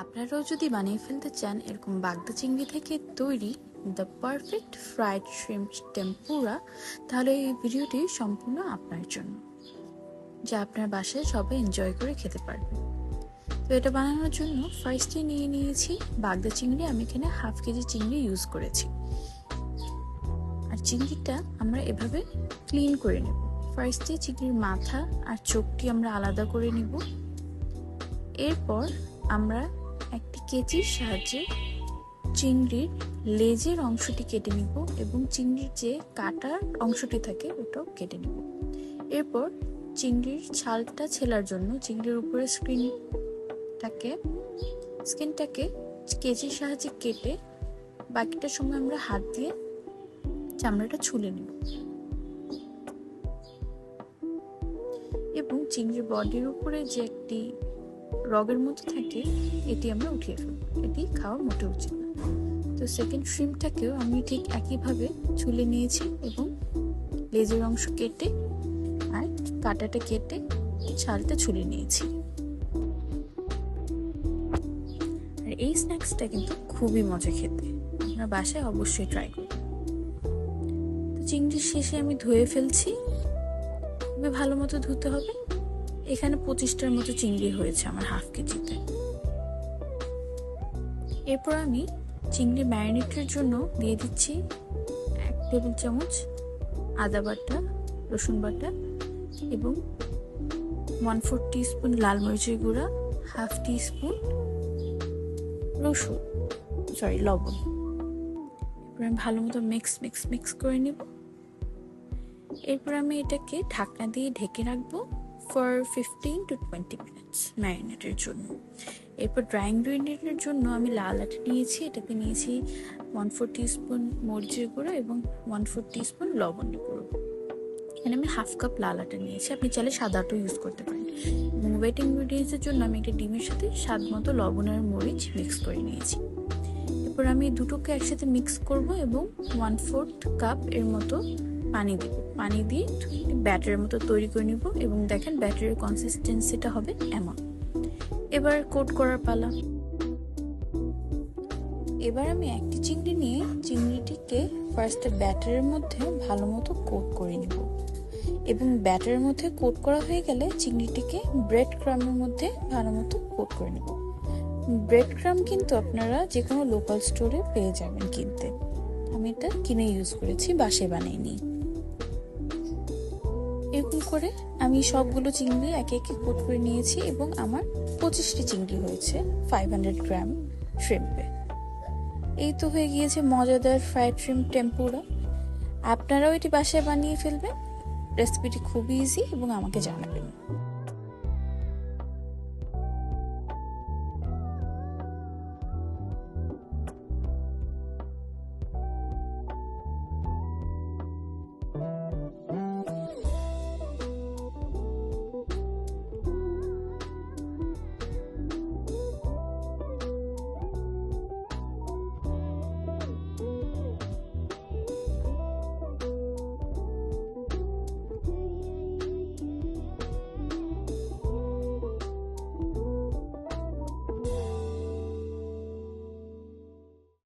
আপনারাও যদি বানিয়ে ফেলতে চান এরকম বাগদা চিংড়ি থেকে তৈরি the perfect fried shrimp tempura, তাহলে এই ভিডিওটি সম্পূর্ণ আপনার জন্য, যা আপনার বাসায় সবাই এনজয় করে খেতে পারবে। তো এটা বানানোর জন্য ফার্স্টে নিয়ে নিয়েছি বাগদা চিংড়ি। আমি এখানে 1/2 কেজি চিংড়ি ইউজ করেছি। আর চিংড়িটা আমরা এভাবে ক্লিন করে নেব। ফার্স্টে চিংড়ির মাথা আর চোখটি আমরা আলাদা করে নিব। এরপর আমরা একটি কেচির সাহায্যে চিংড়ির লেজের অংশটি কেটে নিব এবং চিংড়ির যে কাটার অংশটি থাকে ওটাও কেটে নিব। এরপর চিংড়ির ছালটা ছেলার জন্য চিংড়ির উপরে স্কিনটাকে কেচির সাহায্যে কেটে বাকিটা সময় আমরা হাত দিয়ে চামড়াটা ছুলে নেব এবং চিংড়ির বডির উপরে যে একটি রগের মতো থাকে এটি আমরা উঠিয়ে ফেলব। এটি খাওয়া মোটেও উচিত না। তো সেকেন্ড শ্রিম্পটাকেও আমি ঠিক একইভাবে ছুলে নিয়েছি এবং লেজের অংশ কেটে আর কাঁটাটা কেটে ছালটা ছুলে নিয়েছি। আর এই স্ন্যাক্সটা কিন্তু খুবই মজা খেতে, আপনার বাসায় অবশ্যই ট্রাই করুন। তো চিংড়ির শেষে আমি ধুয়ে ফেলছি। খুবই ভালো মতো ধুতে হবে। এখানে 25টার মতো চিংড়ি হয়েছে আমার 1/2 কেজিতে। এরপর আমি চিংড়ি ম্যারিনেটের জন্য দিয়ে দিচ্ছি 1 টেবিল চামচ আদা বাটা, রসুন বাটা এবং 1/4 টিস্পুন লাল মরিচের গুঁড়া, 1/2 টিস্পুন লবণ। এরপর আমি ভালো মতো মিক্স করে নিব। এরপর আমি এটাকে ঢাকনা দিয়ে ঢেকে রাখবো ফর 15 to 20 মিনিটস ম্যারিনেটের জন্য। এরপর ড্রাই ইনগ্রিডিয়েন্টের জন্য আমি লাল আটা নিয়েছি। এটাতে নিয়েছি 1/4 টিস্পুন মরিচের গুঁড়া এবং 1/4 টিস্পুন লবণের গুঁড়ো। এখানে আমি 1/2 কাপ লাল আটা নিয়েছি, আপনি চাইলে সাদা আটাও ইউজ করতে পারেন। এবং ওয়েট ইনগ্রিডিয়েন্টসের জন্য আমি একটা ডিমের সাথে স্বাদ মতো লবণ আর মরিচ মিক্স করে নিয়েছি। এরপর আমি দুটোকে একসাথে মিক্স করব এবং 1/4 কাপ এর মতো পানি দিব। পানি দিয়ে ব্যাটারের মতো তৈরি করে নিব এবং দেখেন ব্যাটারের কনসিস্টেন্সিটা হবে এমন। এবার কোট করার পালা। এবার আমি একটি চিংড়ি নিয়ে চিংড়িটিকে ফার্স্টে ব্যাটারের মধ্যে ভালো মতো কোট করে নিব এবং ব্যাটারের মধ্যে কোট করা হয়ে গেলে চিংড়িটিকে ব্রেড ক্রামের মধ্যে ভালো মতো কোট করে নিব। ব্রেড ক্রাম কিন্তু আপনারা যে কোনো লোকাল স্টোরে পেয়ে যাবেন কিনতে। আমি এটা কিনে ইউজ করেছি, বাসায় বানাইনি। এরকম করে আমি সবগুলো চিংড়ি একে একে কোট করে নিয়েছি এবং আমার 25টি চিংড়ি হয়েছে 500 গ্রাম শ্রিম্পে। এই তো হয়ে গিয়েছে মজাদার ফ্রাইড শ্রিম্প টেম্পুরা। আপনারাও এটি বাসায় বানিয়ে ফেলবেন। রেসিপিটি খুবই ইজি এবং আমাকে জানাবেন।